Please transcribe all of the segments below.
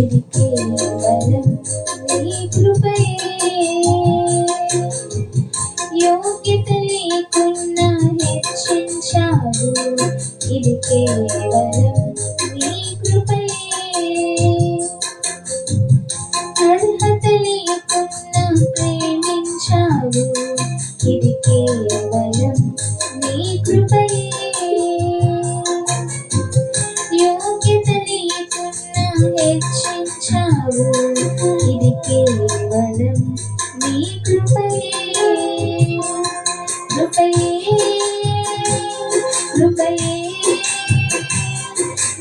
ఇది కేవలం నీ కృపయే. యోగ్యత లేకున్నా హెచ్చించావు, ఇది కేవలం నీ కృపయే. అర్హత లేకున్నా ప్రేమించావు, ఇది కేవలం నీ కృపయే. యోగ్యత లేకున్నా హెచ్చించావు, ఇది కేవలం నీ కృపయే. కృపయే కృపయే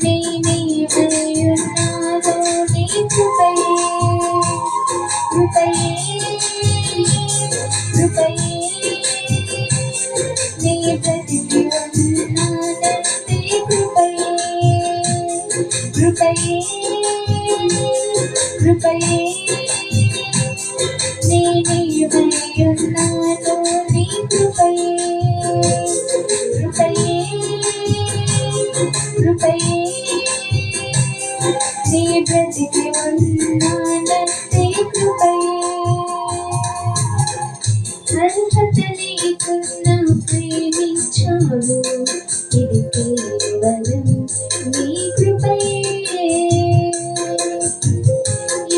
నేనేమయ్యున్నానో నీ కృపయే. కృపయే కృపయే నీ బ్రతికి ఉన్నానంటే కృపయే. కృపయే కృపయే నేనేమయ్యున్నానో నీ కృపయే. కృపయే కృపయే నీ బ్రతికి ఉన్నానంటే కృపయే. అర్హత లేకున్నా ప్రేమించావు, ఇది కేవలం నీ కృపయే.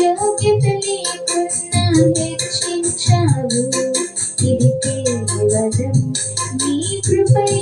యోగ్యత లేకున్నా హెచ్చించావు, ఇది కేవలం నీ కృపయే.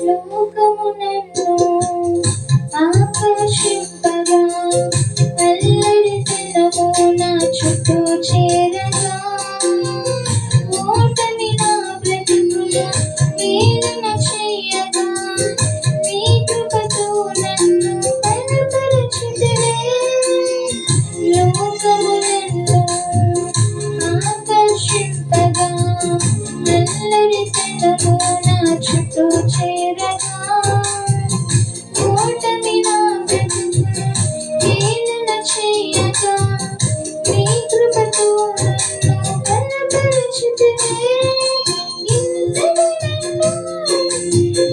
లోకము నన్ను ఆకర్షింపగా, అల్లరి తనము నా చుట్టూ చేరగా, ఓటమి నా బ్రతుకుల వేదన చేయగా, నీ కృపతో నన్ను బలపరచితివే. లోకము నన్ను ఆకర్షింపగా, అల్లరి తనము నా చుట్టూ చేరగా, ఓటమి నా బ్రతుకుల వేదన చేయగా, నీ కృపతో నన్ను బలపరచితివే. ఇంతగా నన్ను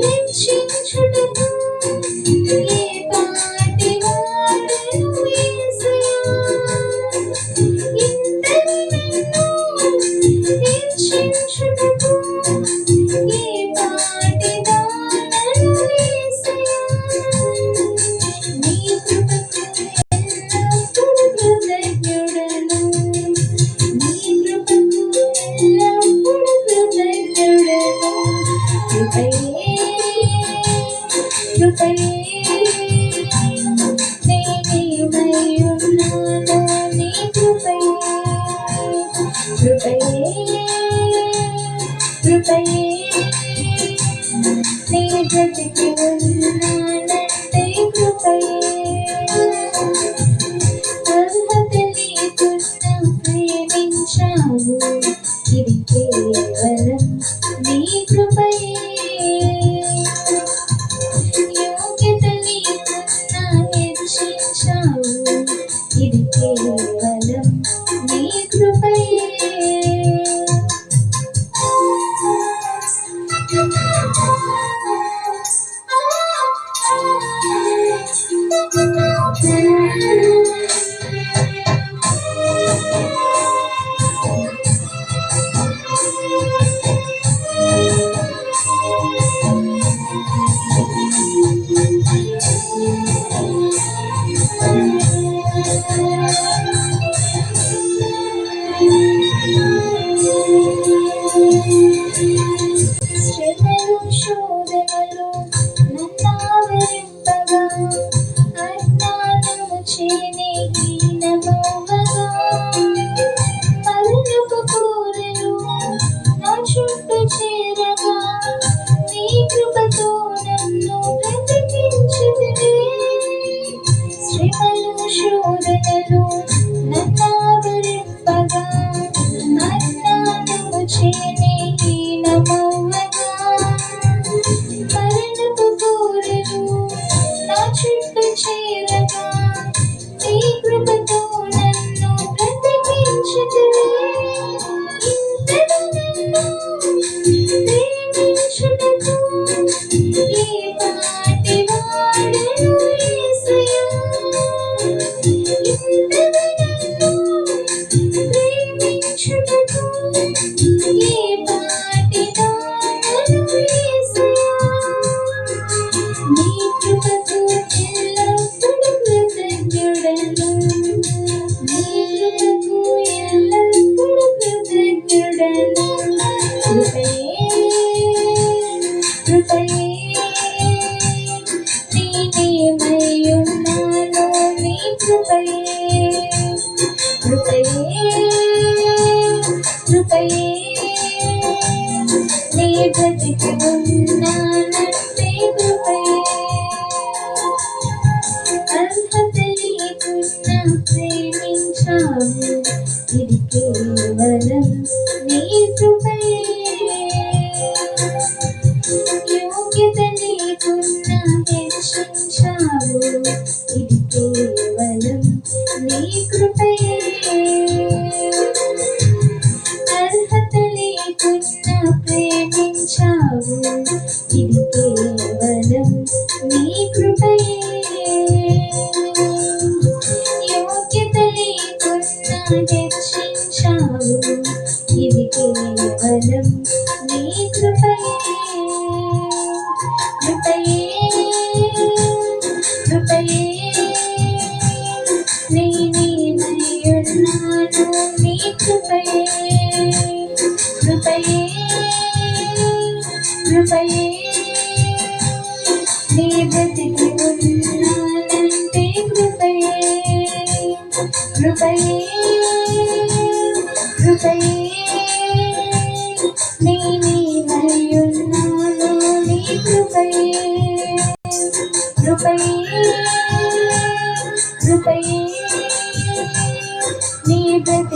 హెచ్చించుటకు ఏ పాటి వాడను యేసయ్యా. ఇంతగా నన్ను హెచ్చించుటకు ఏ పాటి వాడను యేసయ్యా. నీ కృపకు ఎల్లప్పుడూ కృతజ్ఞుడను, నీ కృపకు ఎల్లప్పుడూ కృతజ్ఞుడను. కృపయే కృపయే నేనేమయ్యున్నానో నీ కృపయే. కృపయే కృపయే నీ బ్రతికి ఉన్నానంటే కృపయే. అర్హత లేకున్నా ప్రేమించావు, ఇది కేవలం నీ కృపయే. యోగ్యత లేకున్నా హెచ్చించావు, ఇది కేవలం నీ కృపయే. చేనే హీనమవ్వగా మరణపు కోరలు నా చుట్టూ చేరగా నీ కృపతో నన్ను బ్రతికించుదువే. ఇంతగా నన్ను ప్రేమించుటకు ఏ పాటి వాడను యేసయ్యా. ఇంతగా నన్ను ప్రేమించుటకు ఏ పాటి వాడను యేసయ్యా. నీ కృపకు ఎల్లప్పుడూ కృతజ్ఞుడను. నీ కృపకు ఎల్లప్పుడూ కృతజ్ఞుడను. కృపయే నేనేమయ్యున్నానో నీ కృపయే నీ బ్రతికి ఉన్నానంటే కృపయే. అర్హత లేకున్నా ప్రేమించావు, ఇది కేవలం నీ కృపయే. యోగ్యత లేకున్నా హెచ్చించావు, ఇది కేవలం నీ కృపయే. అర్హత లేకున్నా ప్రేమించావు, ఇది కేవలం నీ కృపయే. యోగ్యత లేకున్నా హెచ్చించావు, ఇది కేవలం నీ కృపయే. కృపయే నేనేమయ్యున్నానో నీ కృపయే. కృపయే నీ బ్రతికి ఉన్నానంటే కృపయే. కృపయే నేనేమయ్యున్నానో నీ కృపయే. కృపయే నీ బ్రతికి